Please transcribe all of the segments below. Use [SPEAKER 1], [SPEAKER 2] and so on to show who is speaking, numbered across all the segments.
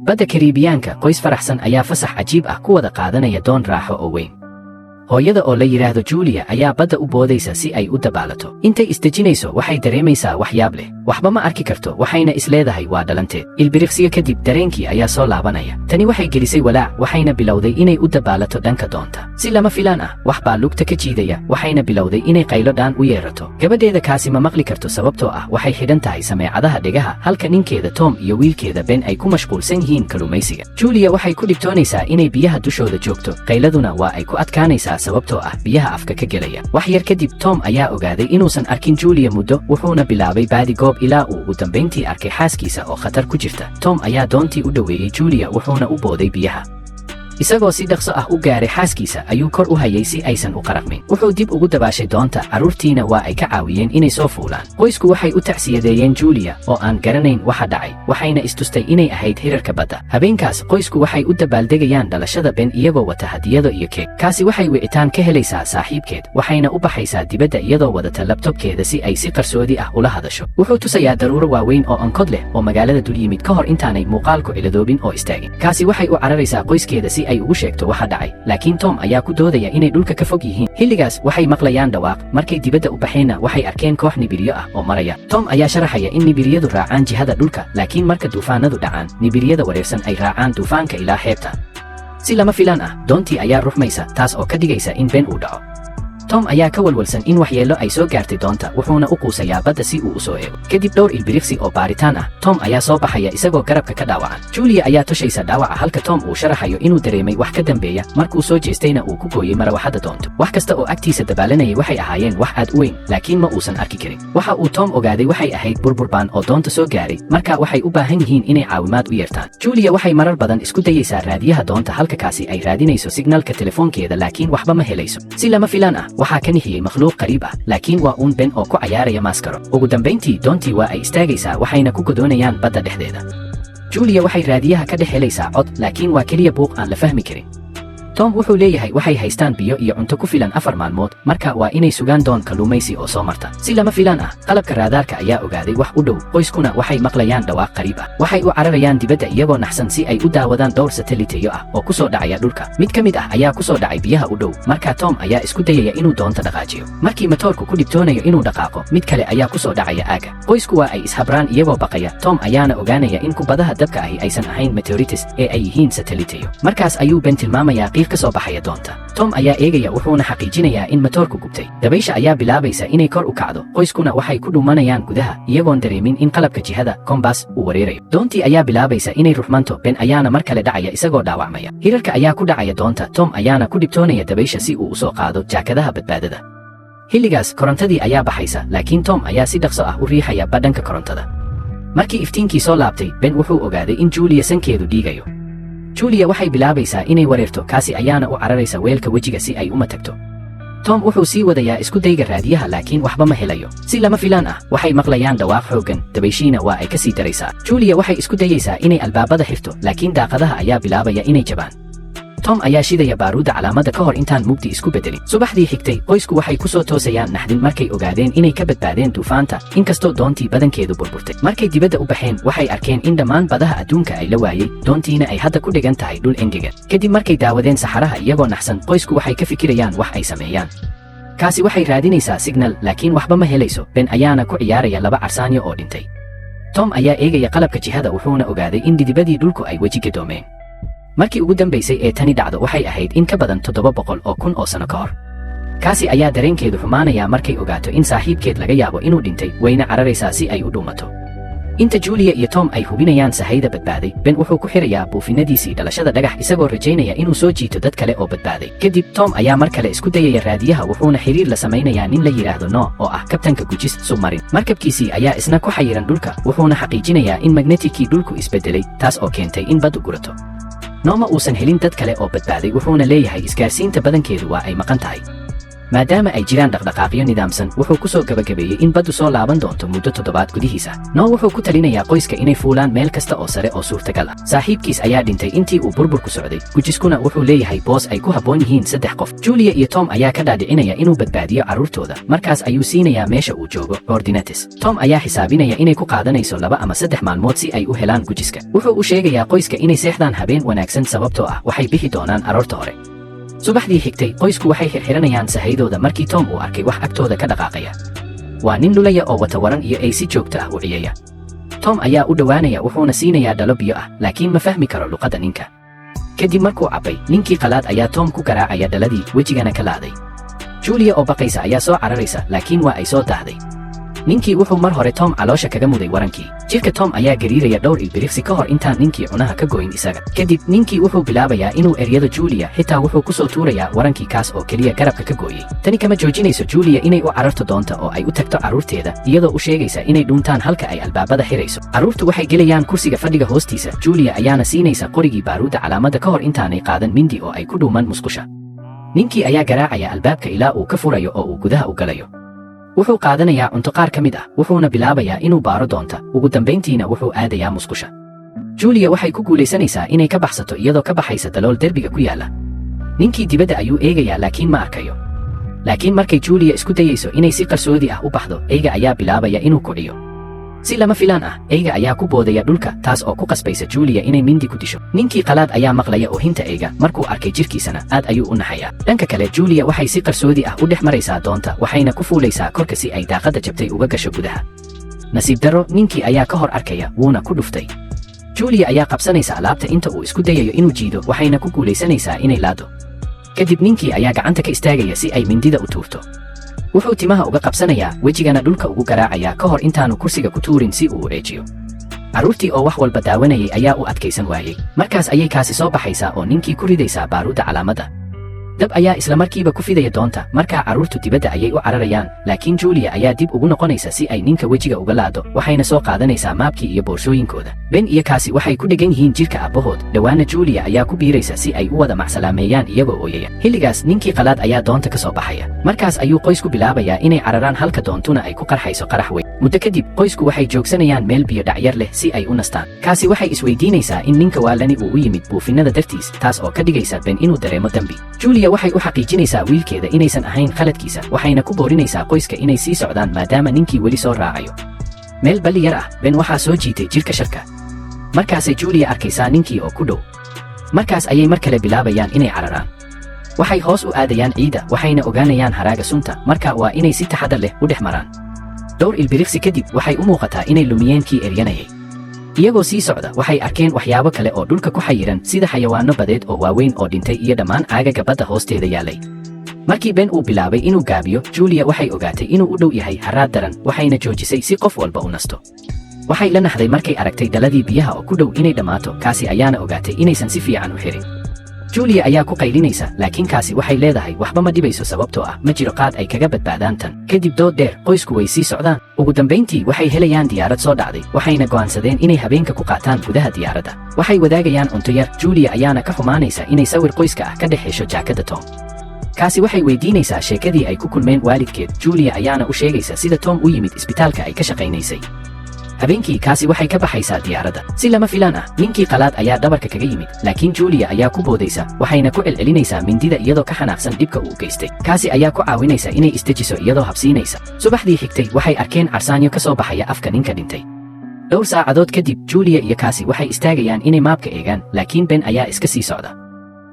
[SPEAKER 1] badda Kariibiyaanka qoys faraxsan ayaa fasax cajiib ah ku wada qaadanaya doon raaxo oo weyn. hooyada oo la yidhaahdo Julia ayaa badda u boodaysa si ay u dabaalato. intay isdejinayso waxay dareemaysaa waxyaab leh. waxba ma arki karto waxayna isleedahay waa dhalanteed. ilbiriqsiga kadib dareenkii ayaa soo laabanaya. tani waxay gelisay walaac waxayna bilowday inay u dabaalato dhanka doonta. si lama filaan ah wax baa lugta ka jiidaya waxayna bilowday inay qaylo dhaan u yeerato. gabadheeda kaasi ma maqli karto sababtoo ah waxay xidhan tahay sameecadaha dhegaha halka ninkeeda Tom iyo wiilkeeda Ben ay ku mashquulsan yihiin kalluumaysiga. Julia waxay ku dhibtoonaysaa inay biyaha dushooda joogto. qayladuna waa ay ku adkaanaysaa sababtoo ah biyaha afka ka gelaya. wax yar kadib Tom ayaa ogaaday inuusan arkin Julia muddo wuxuuna bilaabay baadi goob ilaa uu ugu dambayntii arkay xaaskiisa oo khatar ku jirta. Tom ayaa doontii u dhoweeyey Julia wuxuuna u booday biyaha. isagoo si dhaqso ah u gaaray xaaskiisa ayuu kor u hayay si aysan u qaraqmin. wuxuu dib ugu dabaashay doonta carruurtiina waa ay ka caawiyeen inay soo fuulaan. qoysku waxay u tacsiyadeeyeen Julia oo aan garanayn waxa dhacay waxayna istustay inay ahayd hirarka badda. habeenkaas qoysku waxay u dabaaldegayaan dhalashada Ben iyagoo wata hadiyado iyo keeg. kaasi waxay wicitaan ka helaysaa saaxiibkeed waxayna u baxaysaa dibadda iyadoo wadata labtobkeeda si ay si qarsoodi ah ula hadasho. wuxuu tusayaa daruuro waaweyn oo onkod leh oo magaalada dul yimid ka hor intaanay muuqaalku ciladoobin oo istaagin. kaasi waxay u cararaysaa qoyskeeda si ay ugu sheegto waxa dhacay. laakiin Tom ayaa ku doodaya inay dhulka ka fog yihiin. xilligaas waxay maqlayaan dhawaaq. markay dibadda u baxeenna waxay arkeen koox nibiryo ah oo maraya. Tom ayaa sharaxaya in nibiryadu raacaan jihada dhulka laakiin marka duufaanadu dhacaan nibiryada wareersan ay raacaan duufaanka ilaa xeebta. si lama filaan ah doontii ayaa ruxmaysa taas oo ka dhigaysa in Ben uu dhaco. Tom ayaa ka walwalsan in waxyeello ay soo gaartay doonta wuxuuna u quusayaa badda si uu u soo eego. kadib dhowr ilbiriqsi oo baaritaan ah Tom ayaa soo baxaya isagoo garabka ka dhaawacan. Julia ayaa tushaysa dhaawaca halka Tom uu sharaxayo inuu dareemay wax ka dambeeya markuu soo jeestayna uu ku gooyey marawaxadda doonto. wax kasta oo agtiisa dabaalanayay waxay ahaayeen wax aad u weyn laakiin ma uusan arki karin. waxa uu Tom ogaaday waxay ahayd burburbaan oo doonta soo gaaray marka waxay u baahan yihiin inay caawimaad u yeertaan. Julia waxay marar badan isku dayaysaa raadiyaha doonta halka kaasi ay raadinayso signalka telefoonkeeda laakiin waxba ma helayso. si lama filaan ah waxaa ka nixiyey makhluuq qariib ah laakiin waa uun Ben oo ku cayaaraya maaskaro. ugu dambayntii doontii waa ay istaagaysaa waxayna ku godoonayaan badda dhexdeeda. Julia waxay raadiyaha ka dhex helaysaa cod laakiin waa keliya buuq aan la fahmi karin. Tom wuxuu leeyahay waxay haystaan biyo iyo cunto ku filan 4 maalmood marka waa inay sugaan doon kalluumaysi oo soo marta. si lama filaan ah qalabka raadaarka ayaa ogaaday wax u dhow. qoyskuna waxay maqlayaan dhawaaq qariib ah. waxay u cararayaan dibadda iyagoo naxsan si ay u daawadaan dhowr sateliteyo ah oo ku soo dhacaya dhulka. mid ka mid ah ayaa ku soo dhacay biyaha u dhow marka Tom ayaa isku dayaya inuu doonta dhaqaajiyo. markii matoorku ku dhibtoonayo inuu dhaqaaqo mid kale ayaa ku soo dhacaya aaga. qoysku waa ay ishabraan iyagoo baqaya. Tom ayaana ogaanaya in kubadaha dabka ahi aysan ahayn meteorites ee ay yihiin sateliteyo. markaas ayuu Ben tilmaamayaa qiiq ka soo baxaya doonta. Tom ayaa eegaya wuxuuna xaqiijinayaa in matoorku gubtay. dabaysha ayaa bilaabaysa inay kor u kacdo. qoyskuna waxay ku dhumanayaan gudaha iyagoon dareemin in qalabka jihada kombaas uu wareerayo. doontii ayaa bilaabaysa inay ruxmanto. Ben ayaana mar kale dhacaya isagoo dhaawacmaya. hirarka ayaa ku dhacaya doonta. Tom ayaana ku dhibtoonaya dabaysha si uu u soo qaado jaakadaha badbaadada. xilligaas korontadii ayaa baxaysa laakiin Tom ayaa si dhaqso ah u riixaya badhanka korontada. markii iftiinkii soo laabtay Ben wuxuu ogaaday in Julia sankeedu dhiigayo. Julia waxay bilaabaysaa inay wareerto kaasi ayaana u cararaysa weelka wejiga si ay uma tagto. Tom wuxuu sii wadayaa isku dayga raadiyaha laakiin waxba ma helayo. si lama filaan ah waxay maqlayaan dhawaaq xooggan. dabayshiina waa ay ka sii daraysaa. Julia waxay isku dayaysaa inay albaabada xirto laakiin daaqadaha ayaa bilaabaya inay jabaan. Tom ayaa shidaya baaruudda calaamada ka hor intaan mugdi isku bedelin. subaxdii xigtay qoysku waxay ku soo toosayaan naxdin markay ogaadeen inay ka badbaadeen duufaanta inkastoo doontii badankeedu burburtay. markay dibadda u baxeen waxay arkeen in dhammaan badaha adduunka ay la waayey doontiina ay hadda ku dhigan tahay dhul engegan. kadib markay daawadeen saxaraha iyagoo naxsan qoysku waxay ka fikirayaan wax ay sameeyaan. kaasi waxay raadinaysaa signal laakiin waxba ma helayso. Ben ayaana ku ciyaaraya 2 carsaanyo oo dhintay. Tom ayaa eegaya qalabka jihada wuxuuna ogaaday in didibadii dhulku ay weji gadoomeen. markii ugu dambaysay ee tani dhacdo waxay ahayd in ka badan 700 oo kun oo sano ka hor. kaasi ayaa dareenkeedu xumaanaya markay ogaato in saaxiibkeed laga yaabo inuu dhintay wayna cararaysaa si ay u dhuumato. inta Julia iyo Tom ay hubinayaan sahayda badbaaday Ben wuxuu ku xirayaa buufinadiisii dhalashada dhagax isagoo rajaynaya inuu soo jiito dad kale oo badbaaday. kadib Tom ayaa mar kale isku dayaya raadiyaha wuxuuna xiriir la samaynayaa nin la yidhaahdo No oo ah kabtanka gujis submarin. markabkiisii ayaa isna ku xayiran dhulka wuxuuna xaqiijinayaa in magnetikii dhulku isbedelay taas oo keentay in baddu gurato. No ma uusan helin dad kale oo badbaaday wuxuuna leeyahay isgaarsiinta badankeedu waa ay maqan tahay. maadaama ay jiraan dhaqdhaqaaqyo nidaamsan wuxuu ku soo gabagabeeyey in baddu soo laaban doonto muddo toddobaad gudihiisa. Noo wuxuu ku talinayaa qoyska inay fuulaan meel kasta oo sare oo suurtagal ah. Saaxiibkiis ayaa dhintay intii uu burburku socday, gujiskuna wuxuu leeyahay boos ay ku habboon yihiin 3 qof. Julia iyo Tom ayaa ka dhaadhicinaya inuu badbaadiyo carruurtooda, markaas ayuu siinayaa meesha uu joogo coordinates. Tom ayaa xisaabinaya inay ku qaadanayso 2 ama 3 maalmood si ay u helaan gujiska. Wuxuu u sheegayaa qoyska inay seexdaan habeen wanaagsan sababtoo ah waxay bixi doonaan aroorta hore. Subaxdii xigtay qoysku waxay xirxiranayaan sahaydooda markii Tom uu arkay wax agtooda ka dhaqaaqaya. Waa nin lulaya oo wata waran iyo ay si joogto ah u ciyaya. Tom ayaa u dhowaanaya wuxuuna siinayaa dhalo biyo ah, laakiin ma fahmi karo luqadda ninka. Kadib markuu cabbay, ninkii qalaad ayaa Tom ku garaacaya dhaladii, wejigana ka laaday. Julia oo baqaysa ayaa soo cararaysa, laakiin waa ay soo daahday. Ninkii wuxuu mar hore Tom caloosha kaga muday warankii. Jirka Tom ayaa gariiraya dhowr ilbiriqsi ka hor intaan ninkii cunaha ka goyn isaga. Kadib ninkii wuxuu bilaabayaa inuu eryado Julia, xitaa wuxuu ku soo tuurayaa warankii kaas oo keliya garabka ka gooyey. Tani kama joojinayso Julia inay u cararto doonta oo ay u tagto carruurteeda, iyadoo u sheegaysa inay dhuuntaan halka ay albaabada xirayso. Carruurtu waxay gelayaan kursiga fadhiga hoostiisa, Julia ayaana siinaysa qorigii baaruudda calaamadda ka hor intaanay qaadan mindi oo ay ku dhuuman musqusha. Ninkii ayaa garaacaya albaabka ilaa uu ka furayo oo uu gudaha u galayo. Wuxuu qaadanayaa cunto qaar ka mid ah, wuxuuna bilaabayaa inuu baaro doonta, ugu dambayntiina wuxuu aadayaa musqusha. Julia waxay ku guulaysanaysaa inay ka baxsato iyadoo ka baxaysa dalool derbiga ku yaala. Ninkii dibadda ayuu eegayaa laakiin ma arkayo. Laakiin markay Julia isku dayayso inay si qarsoodi ah u baxdo, eyga ayaa bilaabaya inuu kiciyo. Si lama filaan ah, eyga ayaa ku boodaya dhulka, taas oo ku qasbaysa Julia inay mindi ku disho. Ninkii qalaad ayaa maqlaya oohinta eyga, markuu arkay jirkiisana aad ayuu u naxayaa. Dhanka kale Julia waxay si qarsoodi ah u dhex maraysaa doonta, waxayna ku fuulaysaa korka si ay daaqadda jabtay uga gasho gudaha. Nasiib darro, ninkii ayaa ka hor arkaya, wuuna ku dhuftay. Julia ayaa qabsanaysa alaabta inta uu isku dayayo inuu jiido, waxayna ku guulaysanaysaa inay laado. Kadib ninkii ayaa gacanta ka istaagaya si ay mindida u tuurto. Wuxuu timaha uga qabsanayaa, wejigana dhulka ugu garaacayaa ka hor intaanu kursiga ku tuurin si uu u eejiyo. Carruurtii oo wax walba daawanayay ayaa u adkaysan waayey. Markaas ayay kaasi soo baxaysaa oo ninkii ku ridaysaa baaruudda calaamadda. Dab ayaa isla markiiba ku fidaya doonta, markaa carruurtu dibadda ayay u cararayaan, laakiin Julia ayaa dib ugu noqonaysa si ay ninka wejiga uga laado, waxayna soo qaadanaysaa maabkii iyo boorsooyinkooda. Ben iyo kaasi waxay ku dhegan yihiin jirka aabbahood, dhowaana Julia ayaa ku biiraysa si ay u wada macsalaameeyaan iyagoo ooyaya. Xilligaas ninkii qalaad ayaa doonta ka soo baxaya. Markaas ayuu qoysku bilaabayaa inay cararaan halka doontuna ay ku qarxayso qarax weyn. Muddo kadib, qoysku waxay joogsanayaan meel biyo dhacyar leh si ay u nastaan. Kaasi waxay isweydiinaysaa in ninka waalani uu u yimid buufinada dartiis, taas oo ka dhigaysa Ben inuu dareemo dambi. Julia waxay u xaqiijinaysaa wiilkeeda inaysan ahayn khaladkiisa, waxayna ku boorinaysaa qoyska inay sii socdaan maadaama ninkii weli soo raacayo. Meel balli yar ah, Ben waxaa soo jiitay jirka sharka. Markaasay Julia arkaysaa ninkii oo ku dhow. Markaas ayay mar kale bilaabayaan inay cararaan. Waxay hoos u aadayaan ciidda, waxayna ogaanayaan haraaga sunta, marka waa inay si taxadar leh u dhex maraan. Dhowr ilbiriqsi kadib waxay u muuqataa inay lumiyeen kii eryanayay. Iyagoo sii socda waxay arkeen waxyaabo kale oo dhulka ku xayiran sida xayawaanno badeed oo waaweyn oo dhintay iyo dhammaan caagaga badda hoosteeda yaalay. Markii Ben uu bilaabay inuu gaabiyo, Julia waxay ogaatay inuu u dhow yahay haraad daran, waxayna joojisay si qof walba u nasto. Waxay la naxday markay aragtay daladii biyaha oo ku dhow inay dhammaato, kaasi ayaana ogaatay inaysan si fiican u xirin. Julia ayaa ku qaylinaysa, laakiin kaasi waxay leedahay waxba ma dhibayso sababtoo ah ma jiro qaad ay kaga badbaadaan tan. Kadib dood dheer, qoysku way sii socdaan. Ugu dambayntii waxay helayaan diyaarad soo dhacday, waxayna go'aansadeen inay habeenka ku qaataan gudaha diyaaradda. Waxay wadaagayaan cunto yar, Julia ayaana ka xumaanaysa inay sawir qoyska ah ka dhex hesho jaakadda Tom. Kaasi waxay weydiinaysaa sheekadii ay ku kulmeen waalidkeed, Julia ayaana u sheegaysa sida Tom u yimid isbitaalka ay ka shaqaynaysay. Habeenkii kaasi waxay ka baxaysaa diyaaradda. Si lama filaan ah, ninkii qalaad ayaa dhabarka kaga yimid, laakiin Julia ayaa ku boodaysa, waxayna ku celcelinaysaa mindida iyadoo ka xanaaqsan dhibka uu geystay. Kaasi ayaa ku caawinaysa inay istejiso iyadoo habsiinaysa. Subaxdii xigtay waxay arkeen carsaanyo ka soo baxaya afka ninka dhintay. Dhowr saacadood kadib, Julia iyo kaasi waxay istaagayaan inay maabka eegaan, laakiin Ben ayaa iska sii socda.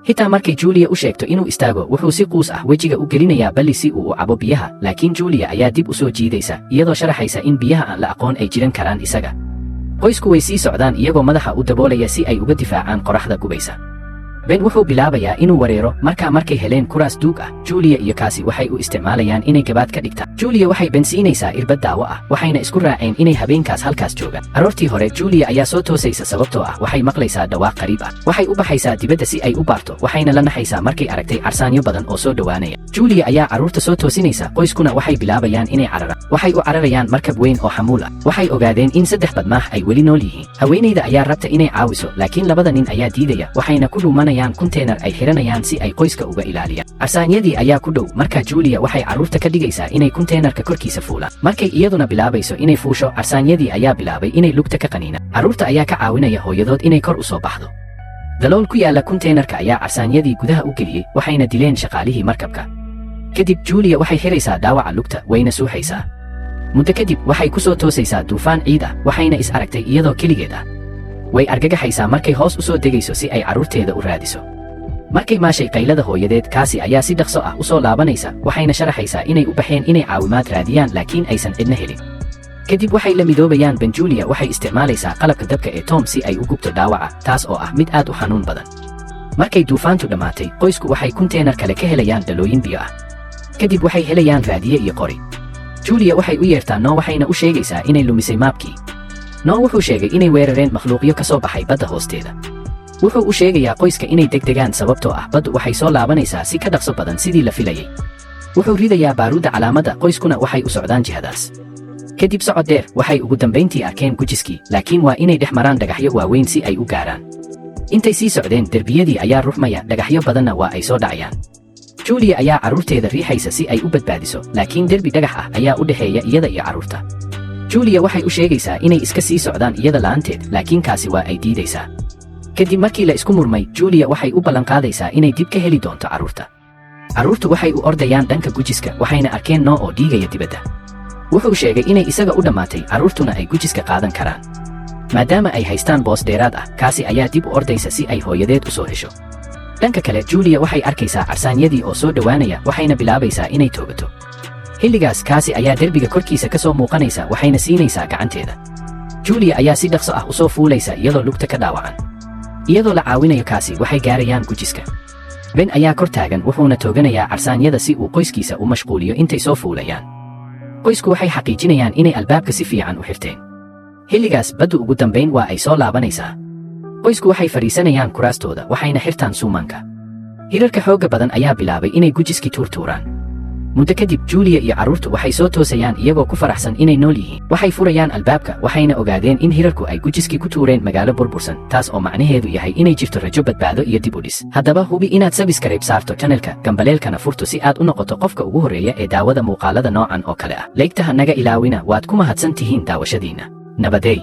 [SPEAKER 1] Xitaa markay Julia u sheegto inuu istaago, wuxuu si quus ah wejiga u gelinayaa balli si uu u cabo biyaha, laakiin Julia ayaa dib u soo jiidaysa, iyadoo sharaxaysa in biyaha aan la aqoon ay jiran karaan isaga. Qoysku way sii socdaan iyagoo madaxa u daboolaya si ay uga difaacaan qoraxda gubaysa. Ben wuxuu bilaabayaa inuu wareero, markay heleen kuraas duug ah, Julia iyo kaasi waxay u isticmaalayaan inay gabaad ka dhigtaan. Julia waxay Ben siinaysaa irbad daawo ah, waxayna isku raaceen inay habeenkaas halkaas joogaan. Aroortii hore Julia ayaa soo toosaysa sababtoo ah waxay maqlaysaa dhawaaq qariib ah. Waxay u baxaysaa dibadda si ay u baarto, waxayna la naxaysaa markay aragtay carsaanyo badan oo soo dhowaanaya. Julia ayaa carruurta soo toosinaysa, qoyskuna waxay bilaabayaan inay cararaan. Waxay u cararayaan markab weyn oo xamuul ah. Waxay ogaadeen in 3 badmaax ay weli nool yihiin. Haweenayda ayaa rabta inay caawiso, laakiin labada nin ayaa diidaya, waxayna ku dhuumanayaan qaadanayaan konteenar ay xiranayaan si ay qoyska uga ilaaliyaan. Carsaanyadii ayaa ku dhow, markaa Julia waxay carruurta ka dhigaysaa inay konteenarka korkiisa fuulaan. Markay iyaduna bilaabayso inay fuusho, carsaanyadii ayaa bilaabay inay lugta ka qaniinaan. Carruurta ayaa ka caawinaya hooyadood inay kor u soo baxdo. Dalool ku yaala konteenarka ayaa carsaanyadii gudaha u geliyey, waxayna dileen shaqaalihii markabka. Kadib Julia waxay xiraysaa dhaawaca lugta, wayna suuxaysaa. Muddo kadib waxay ku soo toosaysaa duufaan ciid ah, waxayna is aragtay iyadoo keligeed ah. Way argagaxaysaa markay hoos u soo degayso si ay carruurteeda u raadiso. Markay maashay qaylada hooyadeed, Cassie ayaa si dhaqso ah u soo laabanaysa, waxayna sharaxaysaa inay u baxeen inay caawimaad raadiyaan laakiin aysan cidna helin. Kadib waxay la midoobayaan. Julia waxay isticmaalaysaa qalabka dabka ee Tom si ay u gubto dhaawaca, taas oo ah mid aad u xanuun badan. Markay duufaantu dhammaatay, qoysku waxay konteenar kale ka helayaan dhalooyin biyo ah. Kadib waxay helayaan raadiye iyo qori. Julia waxay u yeertaa Noah waxayna u sheegaysaa inay lumisay maabkii. Noah wuxuu sheegay inay weerareen makhluuqyo ka soo baxay badda hoosteeda. Wuxuu u sheegayaa qoyska inay degdegaan sababtoo ah baddu waxay soo laabanaysaa si ka dhaqso badan sidii la filayay. Wuxuu ridayaa baaruudda calaamadda, qoyskuna waxay u socdaan jihadaas. Kadib socod dheer, waxay ugu dambayntii arkeen gujiskii, laakiin waa inay dhex maraan dhagaxyo waaweyn si ay u gaaraan. Intay sii socdeen, derbiyadii ayaa ruxmaya, dhagaxyo badanna waa ay soo dhacayaan. Julia ayaa carruurteeda riixaysa si ay u badbaadiso, laakiin derbi dhagax ah ayaa u dhexeeya iyada iyo carruurta. Julia waxay u sheegaysaa inay iska sii socdaan iyada la'aanteed, laakiin kaasi waa ay diidaysaa. Kadib markii la isku murmay, Julia waxay u ballanqaadaysaa inay dib ka heli doonto carruurta. Carruurtu waxay u ordayaan dhanka gujiska, waxayna arkeen Noah oo dhiigaya dibadda. Wuxuu sheegay inay isaga u dhammaatay, carruurtuna ay gujiska qaadan karaan. Maadaama ay haystaan boos dheeraad ah, Cassie ayaa dib u ordaysa si ay hooyadeed u soo hesho. Dhanka kale, Julia waxay arkaysaa carsaanyadii oo soo dhowaanaya, waxayna bilaabaysaa inay toogato. Xilligaas Cassie ayaa derbiga korkiisa ka soo muuqanaysa, waxayna siinaysaa gacanteeda. Julia ayaa si dhaqso ah u soo fuulaysa iyadoo lugta ka dhaawacan. Iyadoo la caawinayo Cassie, waxay gaarayaan gujiska. Ben ayaa kor taagan, wuxuuna tooganayaa carsaanyada si uu qoyskiisa u mashquuliyo intay soo fuulayaan. Qoysku waxay xaqiijinayaan inay albaabka si fiican u xirteen. Xilligaas baddu ugu dambayn waa ay soo laabanaysaa. Qoysku waxay fadhiisanayaan kuraastooda, waxayna xirtaan suumanka. Hirarka xoogga badan ayaa bilaabay inay gujiski tuurtuuraan. Muddo kadib, Julia iyo carruurtu waxay soo toosayaan iyagoo ku faraxsan inay nool yihiin. Waxay furayaan albaabka, waxayna ogaadeen in hirarku ay gujiski ku tuureen magaalo burbursan, taas oo macnaheedu yahay inay jirto rajo badbaado iyo dib u dhis. Haddaba hubi inaad subscribe saarto channelka, gambaleelkana furto si aad u noqoto qofka ugu horreeya ee daawada muuqaalada noocan oo kale ah. Leegtaha naga ilaawina, waad ku mahadsan tihiin daawashadiina. Nabadey.